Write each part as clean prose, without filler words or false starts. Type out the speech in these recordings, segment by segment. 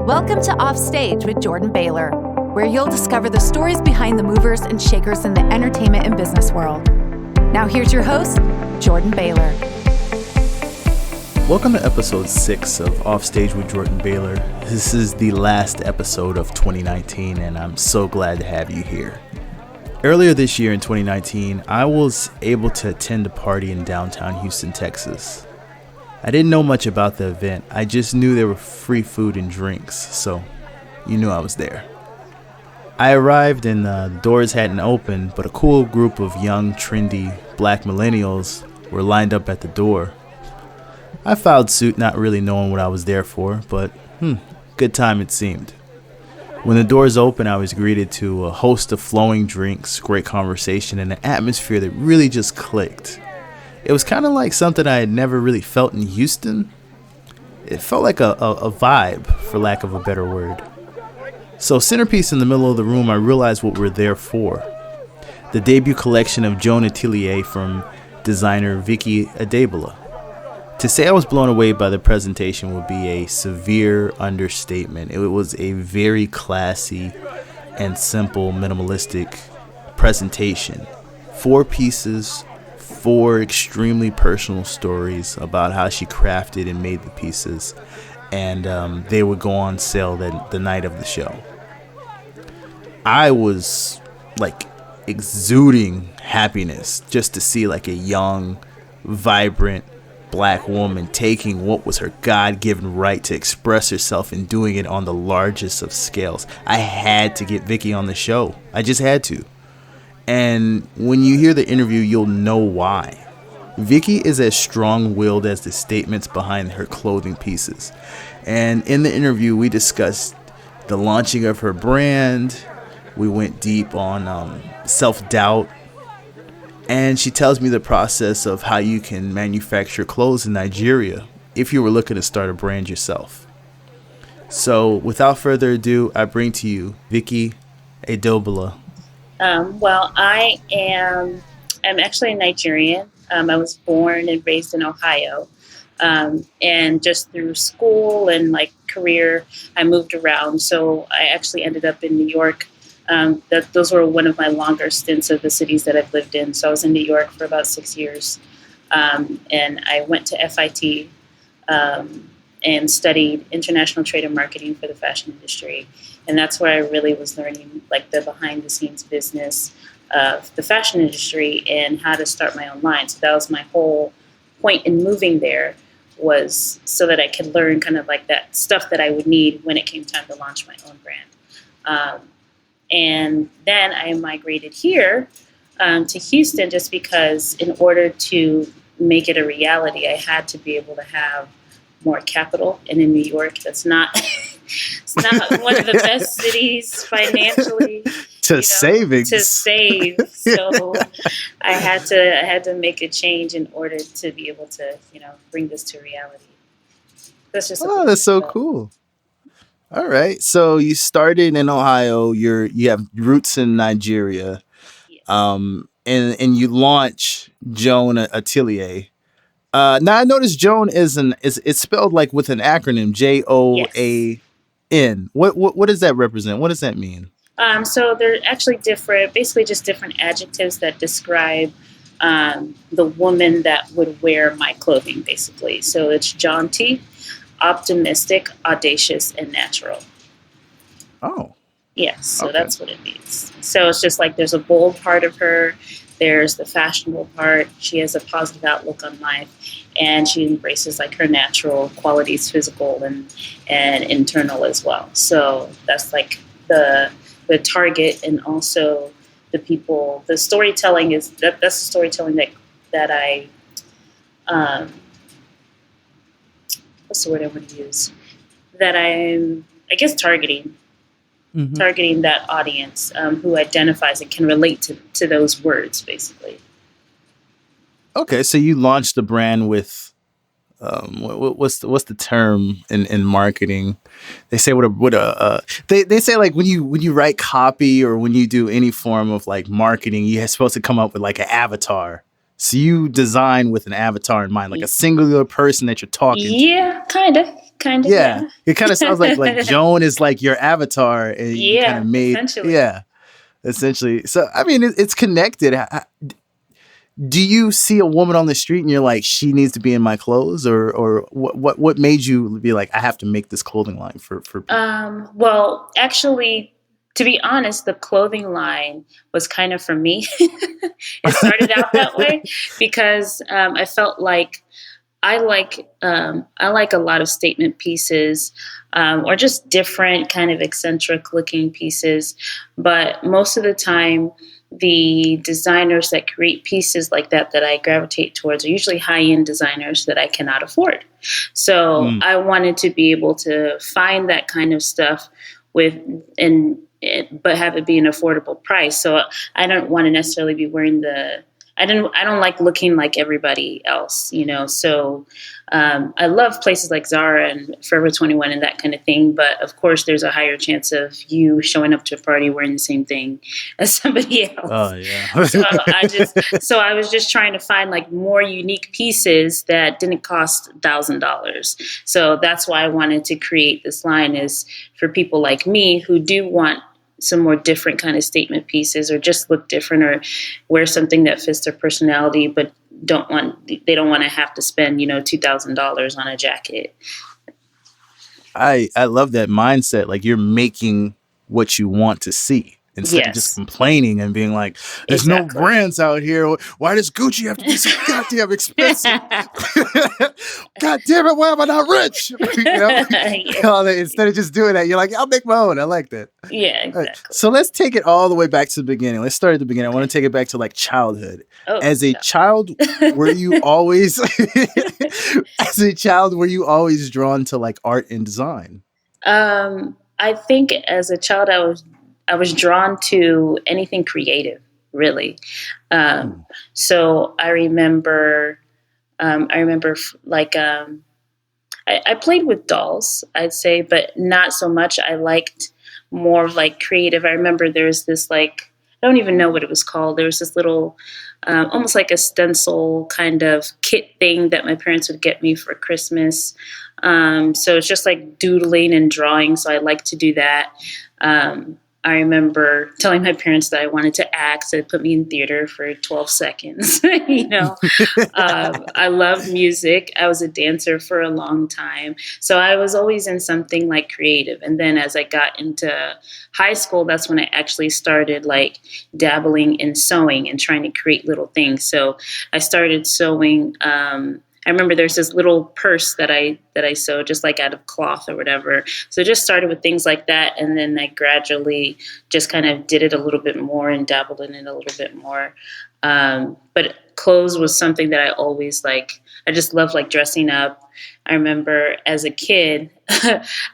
Welcome to Offstage with Jordan Baylor, where you'll discover the stories behind the movers and shakers in the entertainment and business world. Now here's your host, Jordan Baylor. Welcome to episode 6 of Offstage with Jordan Baylor. This is the last episode of 2019, and I'm so glad to have you here. Earlier this year in 2019, I was able to attend a party in downtown Houston, Texas. I didn't know much about the event. I just knew there were free food and drinks, so you knew I was there. I arrived and the doors hadn't opened, but a cool group of young, trendy black millennials were lined up at the door. I filed suit not really knowing what I was there for, but good time it seemed. When the doors opened, I was greeted to a host of flowing drinks, great conversation, and an atmosphere that really just clicked. It was kind of like something I had never really felt in Houston. It felt like a vibe, for lack of a better word. So centerpiece in the middle of the room, I realized what we're there for. The debut collection of J.O.A.N Atelier from designer Vicky Adegbola. To say I was blown away by the presentation would be a severe understatement. It was a very classy and simple minimalistic presentation. 4 pieces, 4 extremely personal stories about how she crafted and made the pieces, and they would go on sale the night of the show. I was like exuding happiness just to see like a young, vibrant black woman taking what was her God-given right to express herself and doing it on the largest of scales. I had to get Vicky on the show. I just had to. And when you hear the interview, you'll know why. Vicky is as strong-willed as the statements behind her clothing pieces. And in the interview, we discussed the launching of her brand. We went deep on self-doubt. And she tells me the process of how you can manufacture clothes in Nigeria if you were looking to start a brand yourself. So without further ado, I bring to you Vicky Adegbola. Well, I'm actually a Nigerian. I was born and raised in Ohio. And just through school and like career, I moved around. So I actually ended up in New York. Those were one of my longer stints of the cities that I've lived in. So I was in New York for about 6 years. And I went to FIT and studied international trade and marketing for the fashion industry. And that's where I really was learning like the behind the scenes business of the fashion industry and how to start my own line. So that was my whole point in moving there, was so that I could learn kind of like that stuff that I would need when it came time to launch my own brand. And then I migrated here to Houston just because in order to make it a reality, I had to be able to have more capital. And in New York, that's not it's not one of the best cities financially to save. So I had to make a change in order to be able to, bring this to reality. That's just that's so cool. All right. So you started in Ohio, you have roots in Nigeria. Yes. And you launch J.O.A.N Atelier. Now I noticed J.O.A.N it's spelled like with an acronym, J.O.A.N. Yes. What does that represent? What does that mean? So they're actually basically just different adjectives that describe the woman that would wear my clothing, basically. So it's jaunty, optimistic, audacious, and natural. Oh. Yes, so okay. That's what it means. So it's just like there's a bold part of her. There's the fashionable part. She has a positive outlook on life, and she embraces like her natural qualities, physical and internal as well. So that's like the target, and also the people. The storytelling is that's the storytelling that I what's the word I want to use? That I'm, I guess, targeting that audience who identifies and can relate to those words, basically. Okay, so you launched the brand with what's the term in marketing? They say they say like when you write copy or when you do any form of like marketing, you're supposed to come up with like an avatar So you design with an avatar in mind, like a singular person that you're talking to. Yeah, kind of. Yeah. It kind of sounds like Joan is like your avatar and you kind of Yeah, made, essentially. yeah, essentially. So, I mean, it's connected. Do you see a woman on the street and you're like, she needs to be in my clothes, or what made you be like, I have to make this clothing line for people? Well, actually, to be honest, the clothing line was kind of for me. It started out that way because I felt like I like a lot of statement pieces, or just different kind of eccentric looking pieces. But most of the time, the designers that create pieces like that I gravitate towards are usually high end designers that I cannot afford. So I wanted to be able to find that kind of stuff with but have it be an affordable price. So I don't want to necessarily be wearing I don't like looking like everybody else, So I love places like Zara and Forever 21 and that kind of thing. But of course, there's a higher chance of you showing up to a party wearing the same thing as somebody else. Oh yeah. So I was just trying to find like more unique pieces that didn't cost $1,000. So that's why I wanted to create this line, is for people like me who do want some more different kind of statement pieces, or just look different, or wear something that fits their personality, but they don't want to have to spend, $2,000 on a jacket. I love that mindset. Like, you're making what you want to see instead of just complaining and being like, there's no brands out here. Why does Gucci have to be so goddamn expensive? God damn it, why am I not rich? Instead of just doing that, you're like, I'll make my own. I like that. Yeah, exactly. Right. So let's take it all the way back to the beginning. Let's start at the beginning. I want to take it back to like childhood. As a child, were you always drawn to like art and design? I think as a child, I was drawn to anything creative, really. So I remember like, I played with dolls, I'd say, but not so much. I liked more of like creative. I remember there's this, like, I don't even know what it was called. There was this little, almost like a stencil kind of kit thing that my parents would get me for Christmas. So it's just like doodling and drawing. So I like to do that. I remember telling my parents that I wanted to act, so they put me in theater for 12 seconds. I love music. I was a dancer for a long time. So I was always in something like creative. And then as I got into high school, that's when I actually started like dabbling in sewing and trying to create little things. So I started sewing. I remember there's this little purse that I sewed just like out of cloth or whatever. So it just started with things like that. And then I gradually just kind of did it a little bit more and dabbled in it a little bit more. But clothes was something that I always like. I just love like dressing up. I remember as a kid,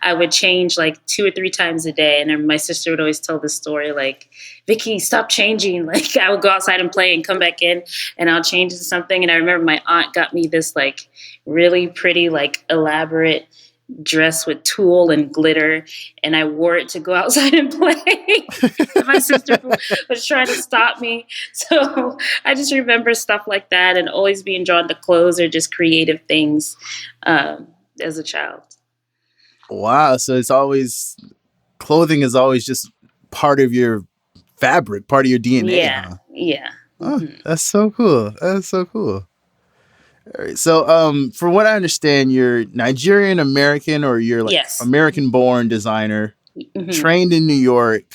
I would change like 2 or 3 times a day. And my sister would always tell this story like, Vicky, stop changing. Like I would go outside and play and come back in and I'll change into something. And I remember my aunt got me this like really pretty, like elaborate dress with tulle and glitter, and I wore it to go outside and play. My sister was trying to stop me. So I just remember stuff like that and always being drawn to clothes or just creative things as a child. Wow. So clothing is always just part of your fabric, part of your DNA. Yeah. Huh? Yeah. Oh, that's so cool. That's so cool. All right. So, from what I understand, you're Nigerian American, or you're like American born designer, trained in New York.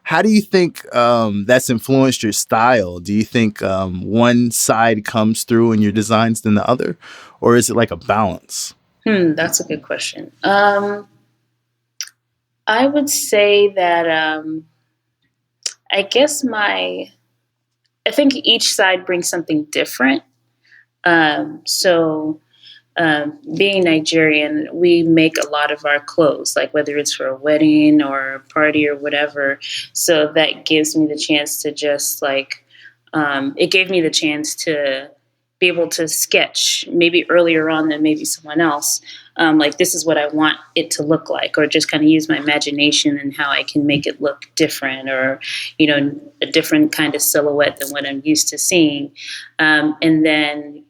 How do you think that's influenced your style? Do you think one side comes through in your designs than the other, or is it like a balance? That's a good question. I would say that I guess I think each side brings something different. So being Nigerian, we make a lot of our clothes, like whether it's for a wedding or a party or whatever. So that gives me the chance to just like, it gave me the chance to be able to sketch maybe earlier on than maybe someone else. Like, this is what I want it to look like, or just kind of use my imagination and how I can make it look different, or, a different kind of silhouette than what I'm used to seeing. And then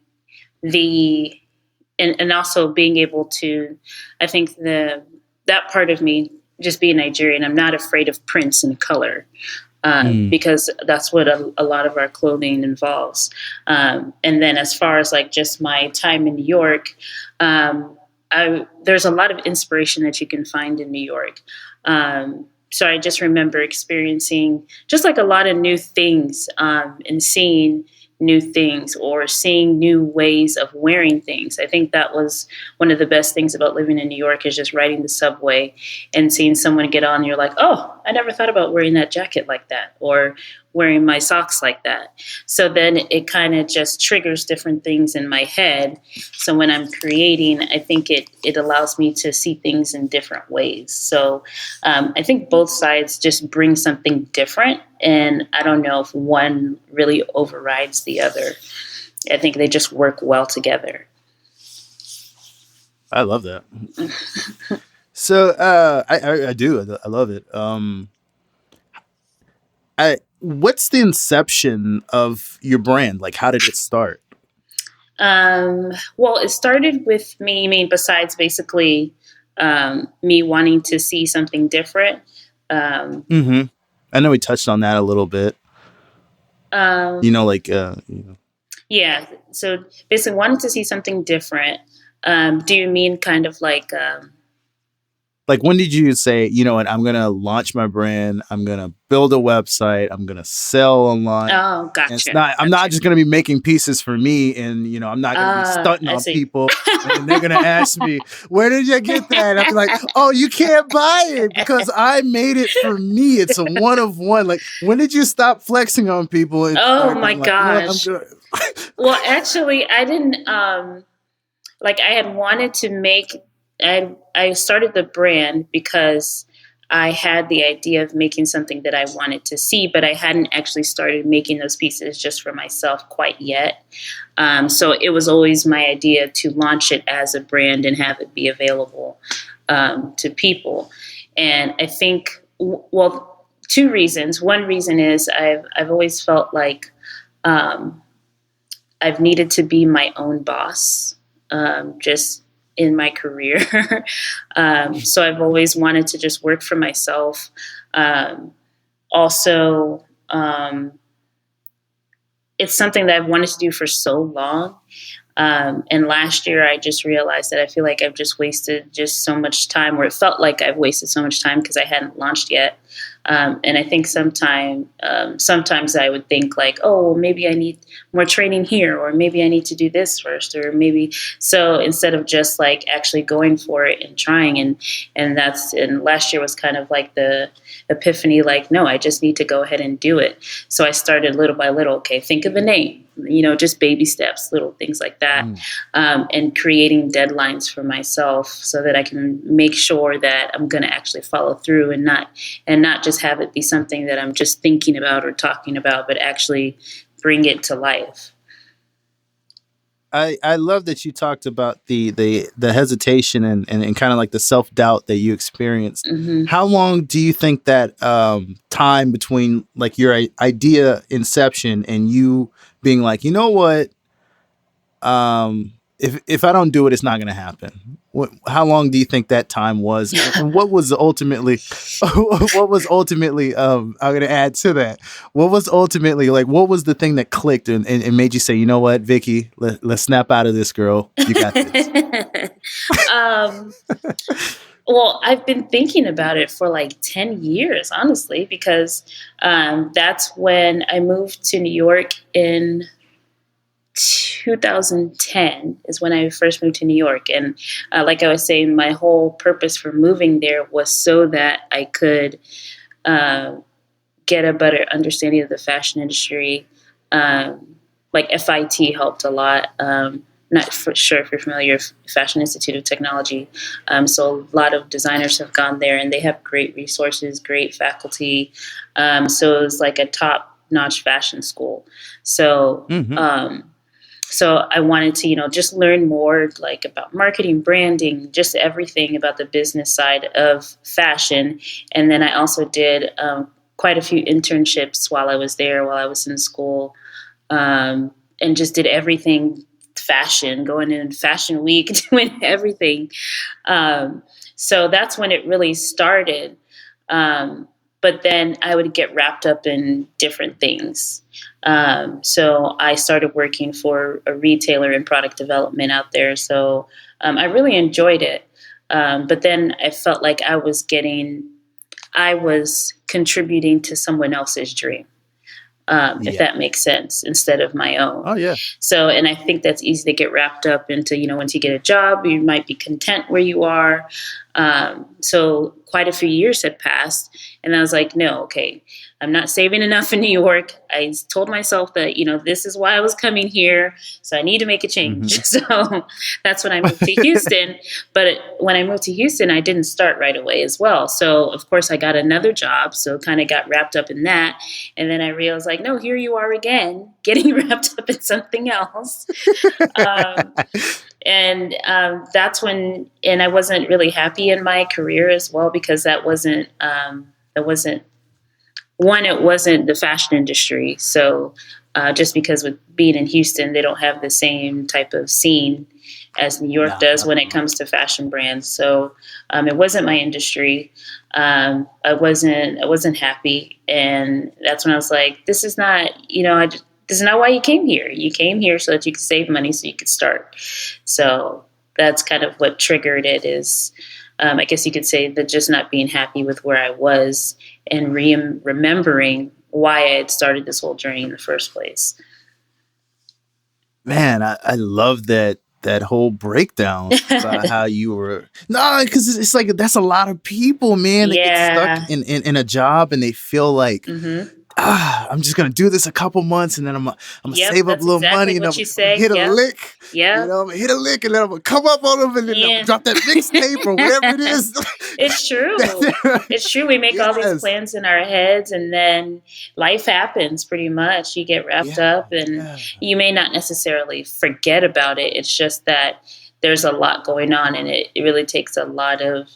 and also being able to, I think that part of me, just being Nigerian, I'm not afraid of prints and color. Because that's what a lot of our clothing involves. And then as far as like just my time in New York, there's a lot of inspiration that you can find in New York. So I just remember experiencing just like a lot of new things, and seeing new things, or seeing new ways of wearing things. I think that was one of the best things about living in New York, is just riding the subway and seeing someone get on and you're like, oh, I never thought about wearing that jacket like that, or wearing my socks like that. So then it kind of just triggers different things in my head. So when I'm creating, I think it allows me to see things in different ways. So I think both sides just bring something different. And I don't know if one really overrides the other. I think they just work well together. I love that. So I do. I love it. What's the inception of your brand? Like, how did it start? Well, it started with me, besides basically me wanting to see something different. I know we touched on that a little bit. Yeah. So basically wanted to see something different. Do you mean kind of like... Like, when did you say, you know what, I'm going to launch my brand, I'm going to build a website, I'm going to sell online. Oh, gotcha. And I'm not just going to be making pieces for me, and, I'm not going to be stunting on people. And they're going to ask me, where did you get that? I'll be like, oh, you can't buy it because I made it for me. It's a one of one. Like, when did you stop flexing on people? Oh, my gosh. Well, actually, I didn't, I had wanted to make... I started the brand because I had the idea of making something that I wanted to see, but I hadn't actually started making those pieces just for myself quite yet. So it was always my idea to launch it as a brand and have it be available to people. And I think, well, two reasons. One reason is I've always felt like I've needed to be my own boss, just in my career. So I've always wanted to just work for myself. Also, it's something that I've wanted to do for so long. And last year I just realized that I feel like I've just wasted just so much time, or it felt like I've wasted so much time because I hadn't launched yet. And I think sometimes I would think like, oh, maybe I need more training here, or maybe I need to do this first, or maybe so, instead of just like actually going for it and trying. And last year was kind of like the epiphany, like, no, I just need to go ahead and do it. So I started little by little. Okay, think of a name, just baby steps, little things like that. And creating deadlines for myself so that I can make sure that I'm going to actually follow through, and not just have it be something that I'm just thinking about or talking about, but actually bring it to life. I love that you talked about the hesitation and kind of like the self-doubt that you experienced. Mm-hmm. How long do you think that time between like your idea inception and you being like, you know what, if I don't do it, it's not going to happen? How long do you think that time was? And what was ultimately, I'm going to add to that. What was ultimately, like, what was the thing that clicked and made you say, you know what, Vicky, let's snap out of this, girl. You got this. Well, I've been thinking about it for like 10 years, honestly, because that's when I moved to New York in 2010 is when I first moved to New York. And like I was saying, my whole purpose for moving there was so that I could get a better understanding of the fashion industry. Like FIT helped a lot. Not sure if you're familiar with Fashion Institute of Technology. So a lot of designers have gone there, and they have great resources, great faculty. So it was like a top-notch fashion school. So So I wanted to, just learn more like about marketing, branding, just everything about the business side of fashion. And then I also did quite a few internships while I was there, while I was in school, and just did everything fashion, going in fashion week, doing everything. So that's when it really started. But then I would get wrapped up in different things. So I started working for a retailer in product development out there. So I really enjoyed it. But then I felt like I was contributing to someone else's dream. If that makes sense, instead of my own. Oh, yeah. So, and I think that's easy to get wrapped up into, once you get a job, you might be content where you are. So quite a few years had passed, and I was like, no, okay, I'm not saving enough in New York. I told myself that, this is why I was coming here. So I need to make a change. So that's when I moved to Houston. But when I moved to Houston, I didn't start right away as well. So of course I got another job. So kind of got wrapped up in that. And then I realized like, no, here you are again, getting wrapped up in something else. And that's when, and I wasn't really happy in my career as well, because it wasn't the fashion industry. So just because with being in Houston, they don't have the same type of scene as New York does when it comes to fashion brands. So it wasn't my industry. I wasn't happy. And that's when I was like, this is not, this is not why you came here. You came here so that you could save money so you could start. So that's kind of what triggered it is, I guess you could say that just not being happy with where I was and remembering why I had started this whole journey in the first place. Man, I love that whole breakdown about how you were. No, because it's like that's a lot of people, man. They get stuck in a job and they feel like, I'm just gonna do this a couple months and then I'm gonna save up a little money and I'm gonna hit a lick. Yeah, I'm gonna hit a lick and then I'm gonna come up on them and then drop that mixtape or whatever it is. It's true. It's true. We make all these plans in our heads and then life happens pretty much. You get wrapped up and you may not necessarily forget about it. It's just that there's a lot going on and it really takes a lot of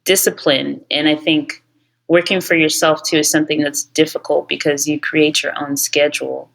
discipline. And I think working for yourself too is something that's difficult because you create your own schedule.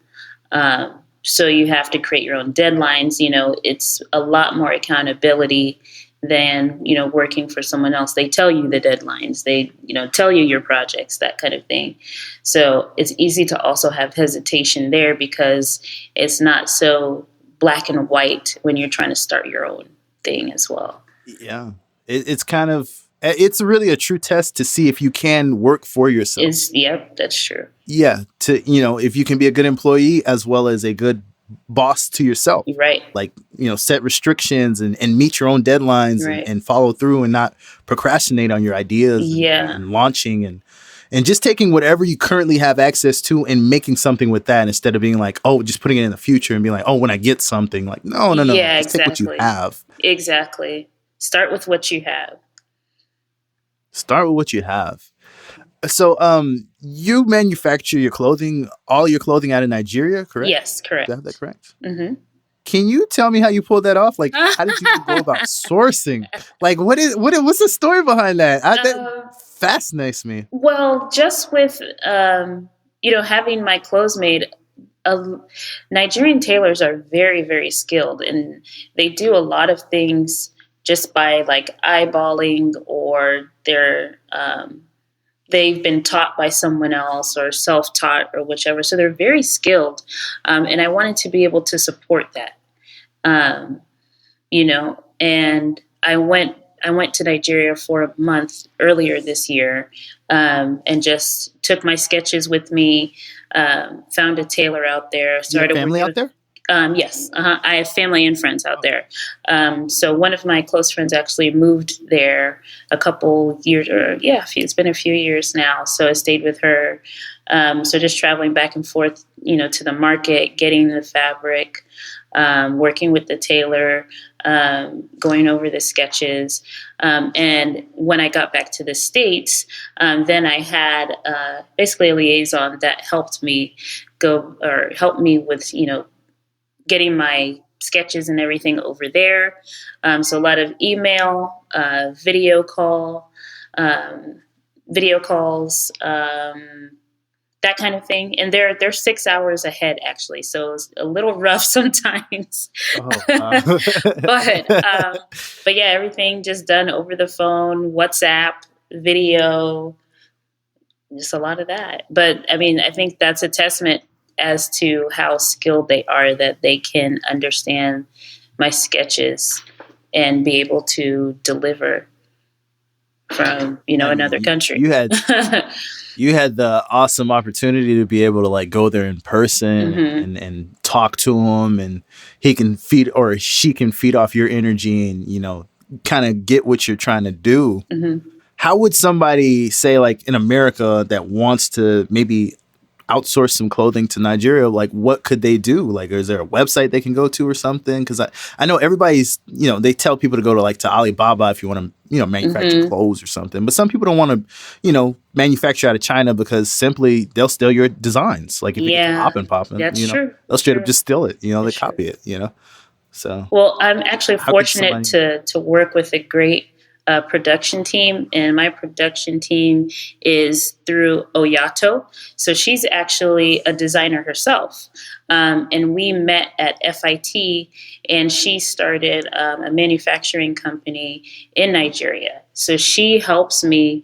So you have to create your own deadlines. It's a lot more accountability than, working for someone else. They tell you the deadlines, they, tell you your projects, that kind of thing. So it's easy to also have hesitation there because it's not so black and white when you're trying to start your own thing as well. Yeah. It's really a true test to see if you can work for yourself. Yep, that's true. Yeah. If you can be a good employee as well as a good boss to yourself. Right. Like, set restrictions and meet your own deadlines and follow through and not procrastinate on your ideas and launching and just taking whatever you currently have access to and making something with that instead of being like, oh, just putting it in the future and being like, oh, when I get something, like, no. Yeah, just take what you have. Exactly. Start with what you have. Start with what you have. So, you manufacture all your clothing out of Nigeria, correct? Yes, correct. Do I have that correct? Mm-hmm. Can you tell me how you pulled that off? Like, how did you go about sourcing? Like, what's the story behind that? That fascinates me. Well, just with, having my clothes made, Nigerian tailors are very, very skilled and they do a lot of things just by like eyeballing or they've been taught by someone else or self-taught or whichever. So they're very skilled. And I wanted to be able to support that, and I went to Nigeria for a month earlier this year, and just took my sketches with me, found a tailor out there. Started you have family out there? Yes. I have family and friends out there. So one of my close friends actually moved there a couple years, it's been a few years now. So I stayed with her. So just traveling back and forth, to the market, getting the fabric, working with the tailor, going over the sketches. And when I got back to the States, then I had basically a liaison that helped me with, getting my sketches and everything over there. So a lot of email, video calls, that kind of thing. And they're 6 hours ahead actually, so it's a little rough sometimes. Oh, But yeah, everything just done over the phone, WhatsApp, video, just a lot of that. But I mean, I think that's a testament as to how skilled they are, that they can understand my sketches and be able to deliver from, another country. You had the awesome opportunity to be able to like go there in person and talk to him, and he can feed or she can feed off your energy and, kind of get what you're trying to do. How would somebody say, like in America, that wants to maybe outsource some clothing to Nigeria, like what could they do? Like, is there a website they can go to or something? Because I know everybody's, they tell people to go to Alibaba if you want to, manufacture clothes or something. But some people don't want to, manufacture out of China because simply they'll steal your designs. Like if it gets popping, that's true. They'll straight up just steal it. They copy it. So well, I'm actually fortunate to work with a great production team, and my production team is through Oyato. So she's actually a designer herself. And we met at FIT, and she started a manufacturing company in Nigeria. So she helps me,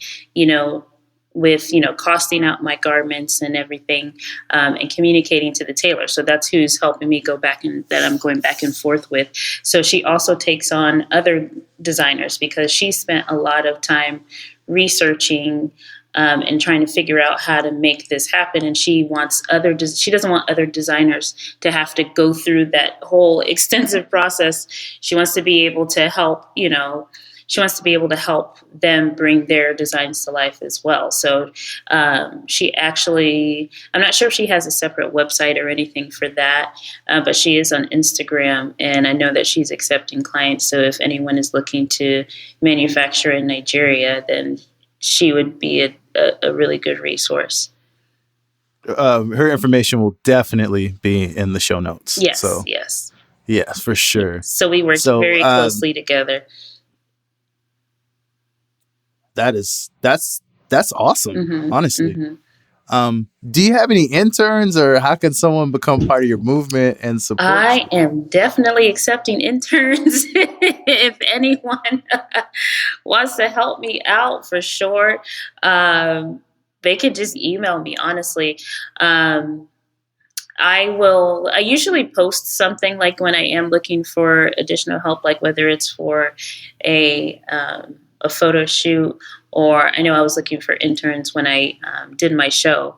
with, costing out my garments and everything, and communicating to the tailor. So that's who's helping me that I'm going back and forth with. So she also takes on other designers because she spent a lot of time researching and trying to figure out how to make this happen. And she doesn't want other designers to have to go through that whole extensive process. She wants to be able to help, she wants to be able to help them bring their designs to life as well. So she actually, I'm not sure if she has a separate website or anything for that, but she is on Instagram, and I know that she's accepting clients. So if anyone is looking to manufacture in Nigeria, then she would be a really good resource. Her information will definitely be in the show notes. Yes, so, yes. Yes, for sure. So we work very closely together. That's awesome, honestly. Do you have any interns, or how can someone become part of your movement and support I you? am definitely accepting interns. If anyone wants to help me out, for sure, they could just email me, honestly. I usually post something like when I am looking for additional help, like whether it's for a photo shoot, or I know I was looking for interns when I did my show.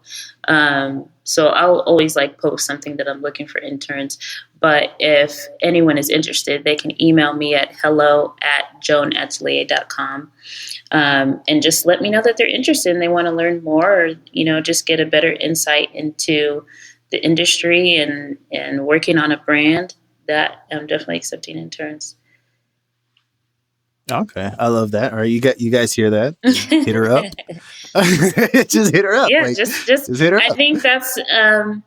So I'll always post something that I'm looking for interns. But if anyone is interested, they can email me at hello@J.O.A.N.atelier.com, and just let me know that they're interested and they want to learn more, or, just get a better insight into the industry and working on a brand. That I'm definitely accepting interns. Okay, I love that. All right, you guys hear that? Hit her up. Just hit her up. Yeah, just hit her up. I think that's. I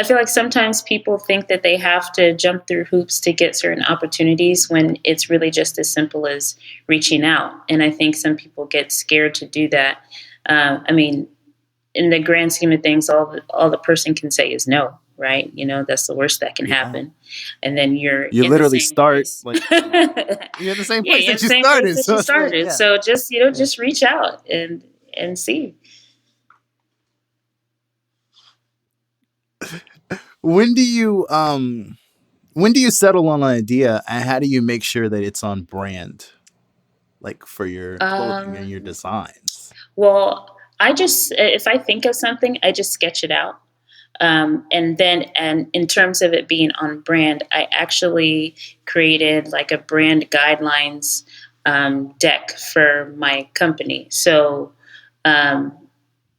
feel like sometimes people think that they have to jump through hoops to get certain opportunities when it's really just as simple as reaching out. And I think some people get scared to do that. I mean, in the grand scheme of things, all the person can say is no. Right, that's the worst that can happen, and then you literally start you're in the same place that you started. So just just reach out and see. When do you settle on an idea, and how do you make sure that it's on brand, like for your clothing and your designs? Well, if I think of something, I just sketch it out. And in terms of it being on brand, I actually created a brand guidelines deck for my company. So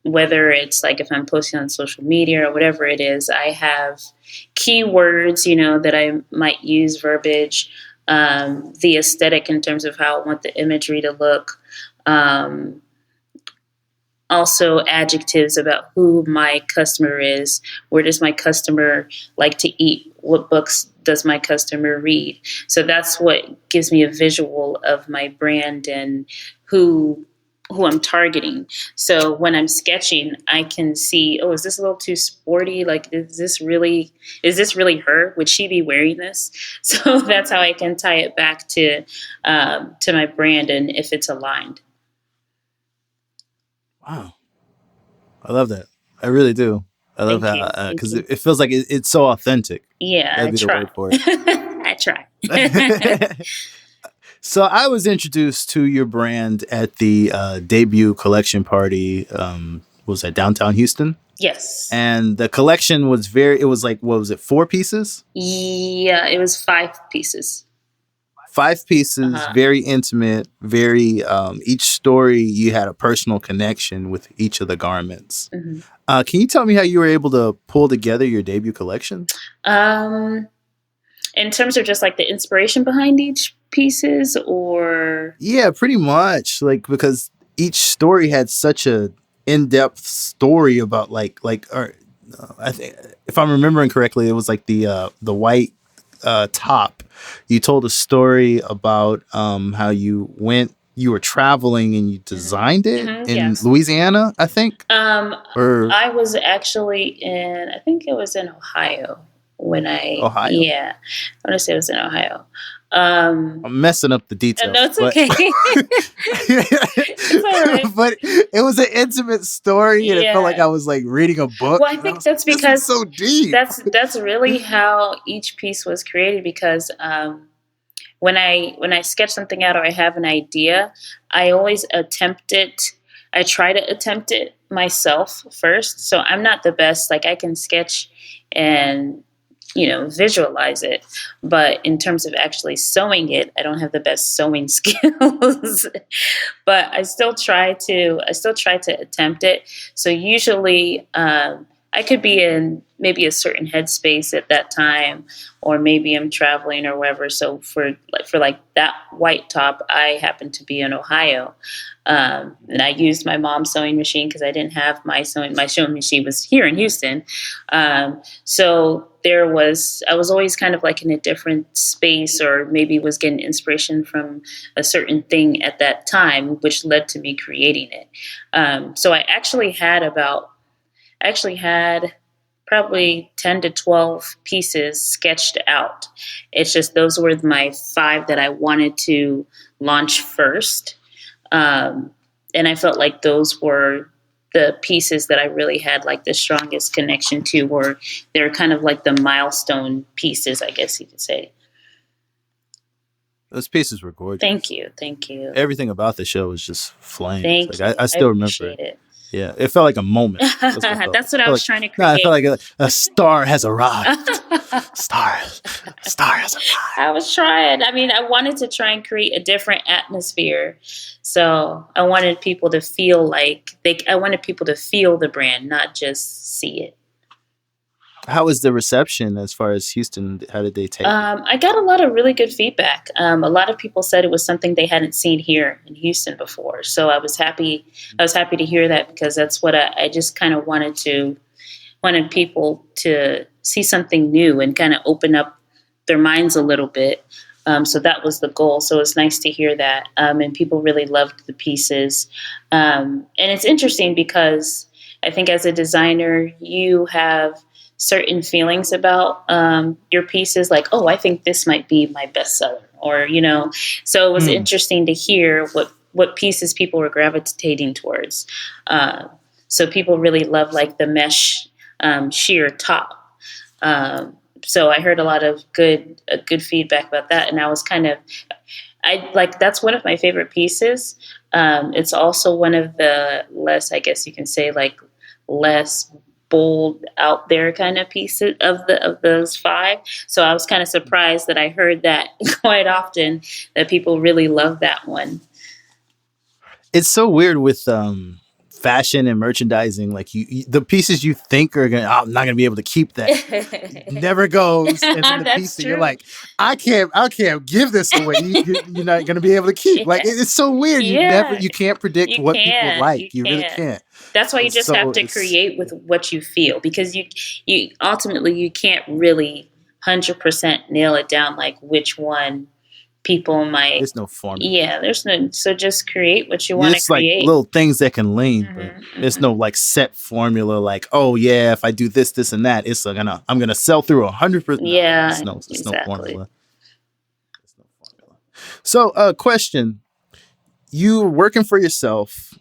whether it's if I'm posting on social media or whatever it is, I have keywords, that I might use, verbiage, the aesthetic in terms of how I want the imagery to look. also adjectives about who my customer is. Where does my customer like to eat? What books does my customer read? So that's what gives me a visual of my brand and who I'm targeting. So when I'm sketching, I can see, oh, is this a little too sporty? Like, is this really her? Would she be wearing this? So that's how I can tie it back to my brand and if it's aligned. Wow. I love that. I really do. I love Thank how, you. Thank because you. it feels like it's so authentic. Yeah, I That'd be the try. word for it. I try. So I was introduced to your brand at the debut collection party. Was at downtown Houston, Yes. and the collection was very. It was like, what was it? 4 pieces. Yeah, it was 5 pieces. 5 pieces, Uh-huh. very intimate, very each story you had a personal connection with each of the garments. Mhm. Can you tell me how you were able to pull together your debut collection? In terms of just like the inspiration behind each pieces, or Yeah, pretty much. Like, because each story had such a in-depth story about or I think, if I'm remembering correctly, it was like the white top. You told a story about how you were traveling and you designed it in yes. Louisiana, I think, or I was actually I think it was in Ohio Ohio. yeah, I want to say it was in Ohio. Um, I'm messing up the details, no, it's but okay. It's all right. but it was an intimate story, and it felt like Yeah. I was like reading a book. Well, I And I think was that's like, this is because so deep. that's really how each piece was created. Because when I sketch something out or I have an idea, I always attempt it. I try to attempt it myself first. So I'm not the best. Like, I can sketch and visualize it, but in terms of actually sewing it, I don't have the best sewing skills. But I still try to attempt it. So usually, I could be in maybe a certain headspace at that time, or maybe I'm traveling or wherever. So for that white top, I happened to be in Ohio, and I used my mom's sewing machine because I didn't have my sewing machine was here in Houston. So I was always kind of like in a different space, or maybe was getting inspiration from a certain thing at that time, which led to me creating it. So I actually had probably 10 to 12 pieces sketched out. It's just those were my 5 that I wanted to launch first. And I felt like those were the pieces that I really had like the strongest connection to, or they're kind of like the milestone pieces, I guess you could say. Those pieces were gorgeous. Thank you. Thank you. Everything about the show was just flames. Thank Like, you. I still remember appreciate it. Yeah, it felt like a moment. That's what it felt. That's what I was trying to No, I create. felt like a star has arrived. star has arrived. I was trying. I mean, I wanted to try and create a different atmosphere. So I wanted people to feel I wanted people to feel the brand, not just see it. How was the reception as far as Houston? How did they take it? I got a lot of really good feedback. A lot of people said it was something they hadn't seen here in Houston before. So I was happy. I was happy to hear that, because that's what I just kind of wanted people to see something new and kind of open up their minds a little bit. So that was the goal. So it's nice to hear that. And people really loved the pieces. And it's interesting because I think as a designer, you have certain feelings about your pieces, like, oh, I think this might be my bestseller, or so it was interesting to hear what pieces people were gravitating towards. So people really love like the mesh sheer top. So I heard a lot of good feedback about that, and I was that's one of my favorite pieces. It's also one of the less, I guess you can say, like less bold, out there kind of pieces of those 5. So I was kind of surprised that I heard that quite often, that people really love that one. It's so weird with fashion and merchandising, like the pieces you think are gonna, I'm not gonna be able to keep that, never goes, and then the piece that you're like, I can't give this away. You're not gonna be able to keep. Like it's so weird. You can't predict what people like. You really can't. That's why you just have to create with what you feel, because you ultimately you can't really 100% nail it down like which one people might. There's no formula. Yeah, there's no. So just create what you want to create. It's like little things that can lean, but there's no like set formula. Like, oh yeah, if I do this, this, and that, I'm gonna sell through 100%. Yeah, there's no formula. There's no formula. So, question: you working for yourself,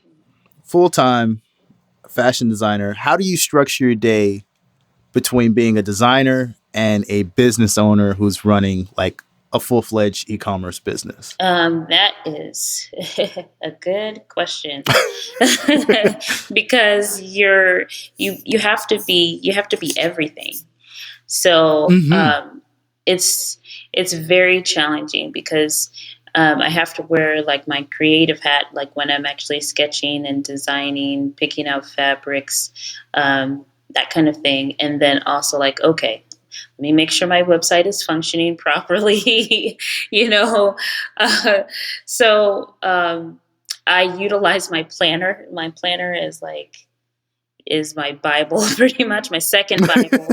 full time, fashion designer. How do you structure your day between being a designer and a business owner who's running like a full-fledged e-commerce business? That is a good question. Because you have to be everything. So it's very challenging because I have to wear like my creative hat, like when I'm actually sketching and designing, picking out fabrics, that kind of thing. And then also like, okay, let me make sure my website is functioning properly, So I utilize my planner. My planner is my Bible, pretty much my second Bible,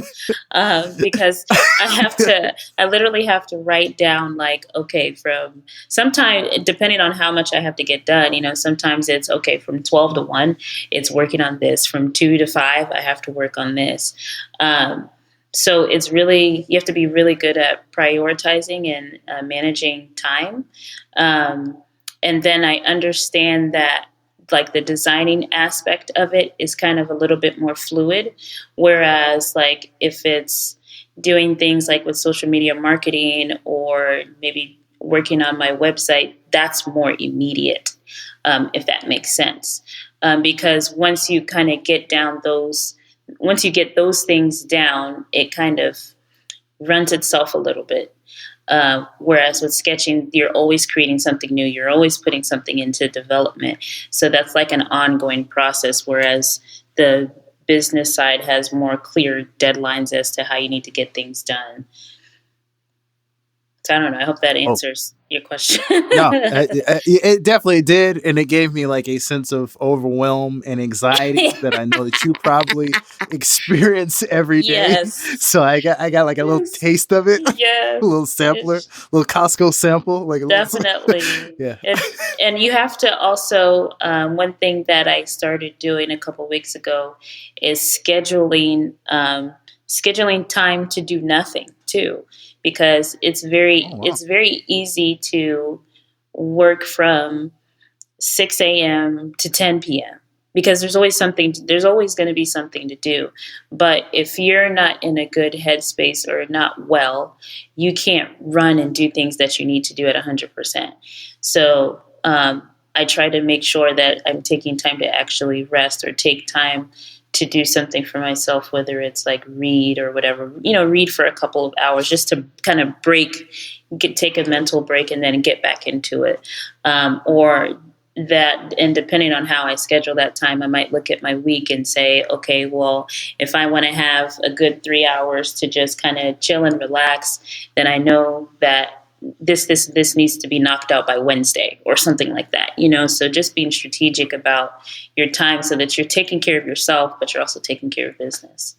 because I literally have to write down like, okay, from sometime, depending on how much I have to get done, sometimes it's okay, from 12 to 1, it's working on this. From 2 to 5, I have to work on this. So it's really, you have to be really good at prioritizing and managing time. And then I understand that like the designing aspect of it is kind of a little bit more fluid. Whereas like if it's doing things like with social media marketing or maybe working on my website, that's more immediate, if that makes sense. Because once you kind of get once you get those things down, it kind of runs itself a little bit. Whereas with sketching, you're always creating something new. You're always putting something into development. So that's like an ongoing process. Whereas the business side has more clear deadlines as to how you need to get things done. So I don't know. I hope that answers your question. No, it definitely did. And it gave me like a sense of overwhelm and anxiety that I know that you probably experience every day. Yes. So I got like a little taste of it. Yes. A little sampler, little Costco sample. Like definitely. Yeah. And you have to also, one thing that I started doing a couple weeks ago is scheduling time to do nothing too. Because it's very easy to work from 6 a.m. to 10 p.m. because there's always going to be something to do. But if you're not in a good headspace or not well, you can't run and do things that you need to do at 100%. So I try to make sure that I'm taking time to actually rest or take time to do something for myself, whether it's like read or whatever, read for a couple of hours just to kind of take a mental break and then get back into it. And depending on how I schedule that time, I might look at my week and say, okay, well, if I want to have a good 3 hours to just kind of chill and relax, then I know that this needs to be knocked out by Wednesday or something like that, So just being strategic about your time so that you're taking care of yourself, but you're also taking care of business.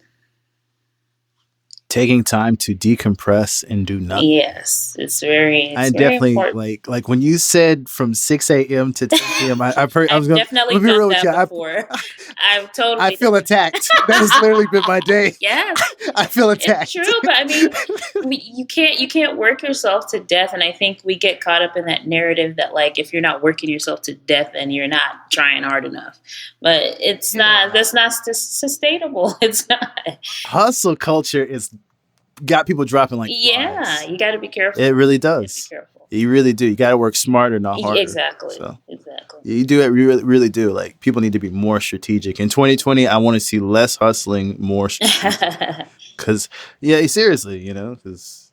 Taking time to decompress and do nothing. Yes, it's very important. like when you said from 6 a.m. to 10 p.m. I've definitely done that before. I feel attacked. That has literally been my day. Yes, I feel attacked. It's true, but I mean, you can't work yourself to death, and I think we get caught up in that narrative that like if you're not working yourself to death, then you're not trying hard enough. But it's not. That's not sustainable. It's not. Hustle culture is got people dropping like flies. You got to be careful. It really does. You really do. You got to work smarter, not harder. Exactly. So, you do it. You really do. Like people need to be more strategic. In 2020, I want to see less hustling, more strategic. Because seriously, because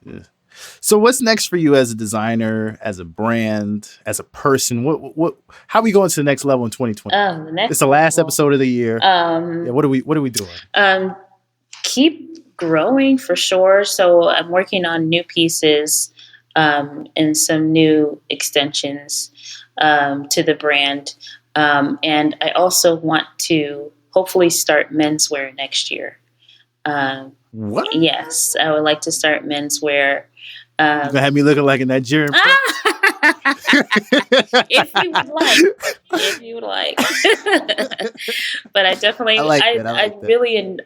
So what's next for you as a designer, as a brand, as a person? What how are we going to the next level in 2020? The It's next the last level. episode of the year. Yeah, Um, what are we doing? Keep growing for sure. So I'm working on new pieces and some new extensions to the brand. And I also want to hopefully start menswear next year. Um, What? yes, I would like to start menswear. You gonna have me looking like a Nigerian prince? If you would like, if you would like. But I definitely, I like that.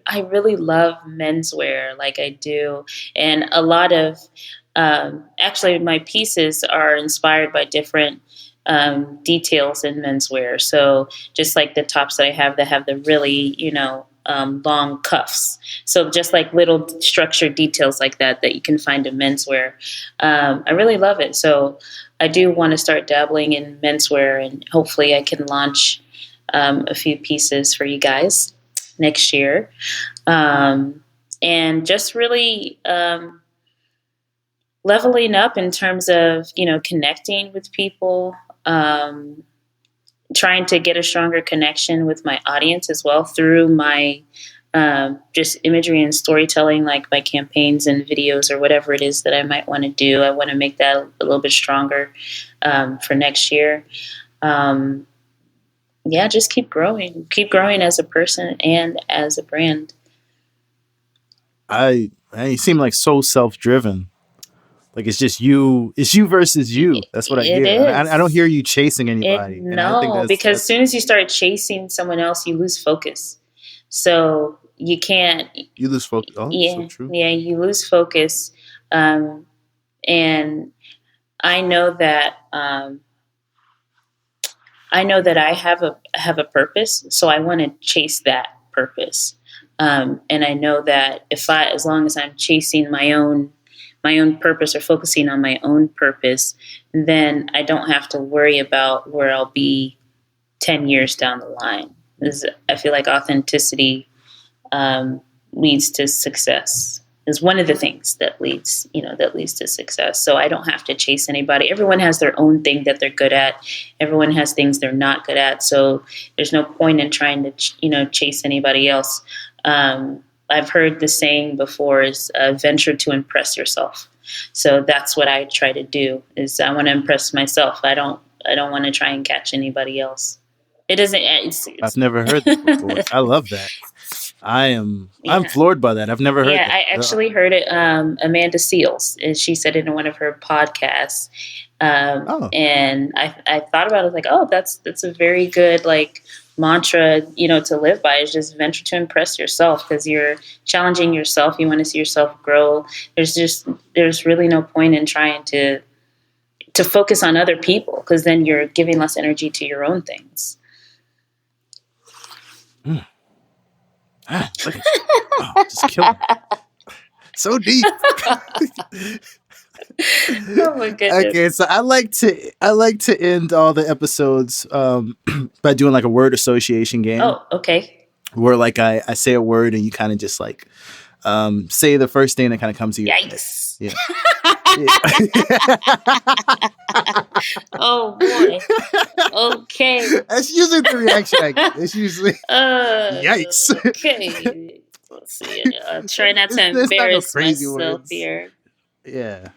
I really love menswear, like I do, and a lot of, actually, my pieces are inspired by different details in menswear. So just like the tops that have the really, long cuffs. So just like little structured details like that you can find in menswear. I really love it. So I do want to start dabbling in menswear, and hopefully I can launch a few pieces for you guys next year. And just really leveling up in terms of, connecting with people, trying to get a stronger connection with my audience as well through my just imagery and storytelling, like my campaigns and videos or whatever it is that I might want to do. I want to make that a little bit stronger for next year. Yeah, just keep growing as a person and as a brand. You seem like so self-driven. Like it's just you. It's you versus you. That's what I It hear. is. I don't hear you chasing anybody. And I think No, because as soon as you start chasing someone else, you lose focus. So you can't. You lose focus. Oh, so true. Yeah, you lose focus. And I know that I have a purpose, so I want to chase that purpose. And I know that as long as I'm chasing my own purpose or focusing on my own purpose, then I don't have to worry about where I'll be 10 years down the line. I feel like authenticity leads to success. Is one of the things that leads to success. So I don't have to chase anybody. Everyone has their own thing that they're good at. Everyone has things they're not good at. So there's no point in trying to chase anybody else. I've heard the saying before is venture to impress yourself. So that's what I try to do. Is I want to impress myself. I don't want to try and catch anybody else. It doesn't. I've never heard that before. I love that. I'm floored by that. I've never heard that. I actually heard it. Amanda Seales, and she said it in one of her podcasts. And I thought about it, like, oh, that's a very good mantra, to live by, is just venture to impress yourself, because you're challenging yourself. You want to see yourself grow. There's really no point in trying to focus on other people, because then you're giving less energy to your own things. Look at you. Oh, just kill me. So deep. Oh my goodness. Okay, so I like to end all the episodes by doing like a word association game. Oh, okay. Where I say a word and you kind of just say the first thing that kind of comes to your head. Yikes. Yeah. Oh boy. Okay. That's usually the reaction I get. It's usually yikes. Okay. Let's see. I'll try not to embarrass myself words. Here. Yeah.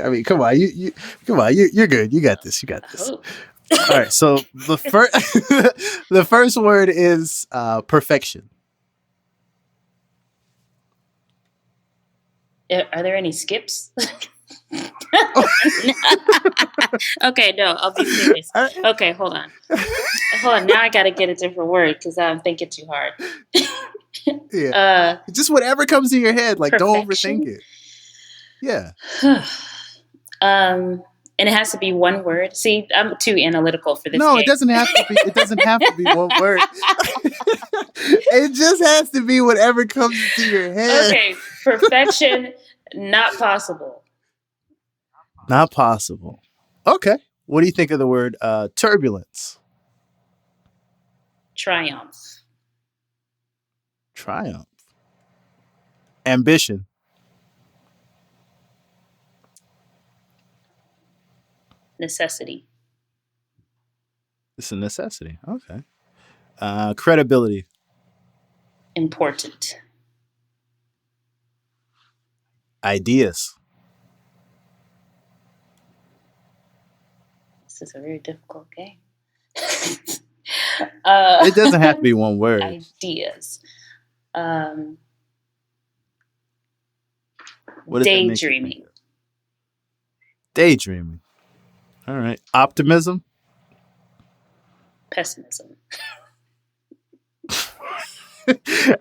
I mean, come on. You're good. You got this. All right. So the first word is perfection. Are there any skips? Okay, no, I'll be serious. Okay, hold on. Now I got to get a different word because I'm thinking too hard. Yeah. Just whatever comes to your head. Perfection? Don't overthink it. Yeah. And it has to be one word. See, I'm too analytical for this. No, game. It doesn't have to be. It doesn't have to be one word. It just has to be whatever comes to your head. Okay, perfection, not possible. Not possible. Okay. What do you think of the word turbulence? Triumph. Ambition. Necessity. It's a necessity. Okay. Credibility. Important. Ideas. This is a very difficult game. It doesn't have to be one word. Ideas. What does that make you Daydreaming. think of? Daydreaming. All right. Optimism. Pessimism. All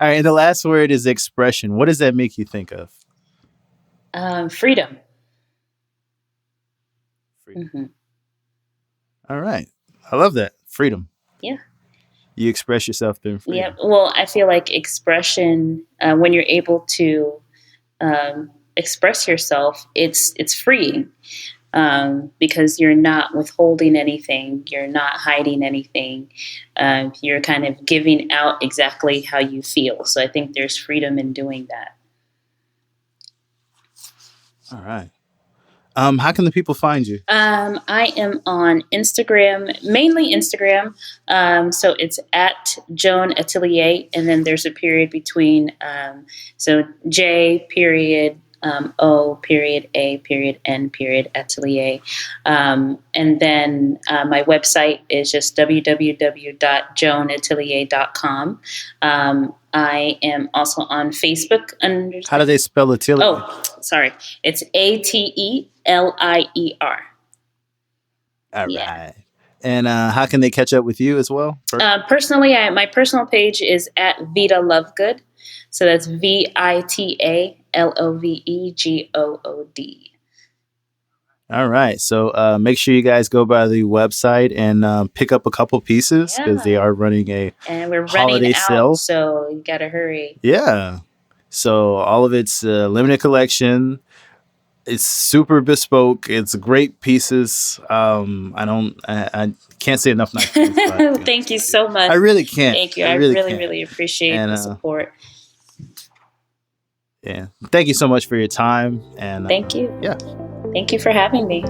right. And the last word is expression. What does that make you think of? Freedom. Freedom. Mm-hmm. All right. I love that. Freedom. Yeah. You express yourself through freedom. Yeah. Well, I feel like expression, when you're able to express yourself, it's freeing. Because you're not withholding anything, you're not hiding anything, you're kind of giving out exactly how you feel. So I think there's freedom in doing that. All right. How can the people find you? I am on Instagram, mainly Instagram. So it's at J.O.A.N Atelier, and then there's a period between. So J period O period A period N period Atelier, and then my website is just www.joanatelier.com. I am also on Facebook under. How do they spell Atelier? Oh, sorry. It's Atelier. All Yeah. right. And how can they catch up with you as well? Personally, my personal page is at Vita Lovegood. So that's VITALOVEGOOD. All right. So make sure you guys go by the website and pick up a couple pieces because they are running and we're holiday running out, sale. so you got to hurry. Yeah. So all of it's limited collection. It's super bespoke. It's great pieces. I can't say enough nice things about it. Thank you so much. I really can't. Thank you. I really appreciate the support. Yeah. Thank you so much for your time. And thank you. Yeah. Thank you for having me.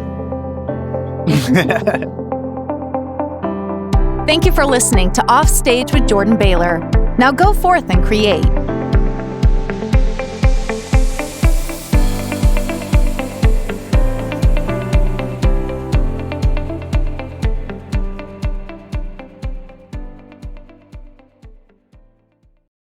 Thank you for listening to Offstage with Jordan Baylor. Now go forth and create.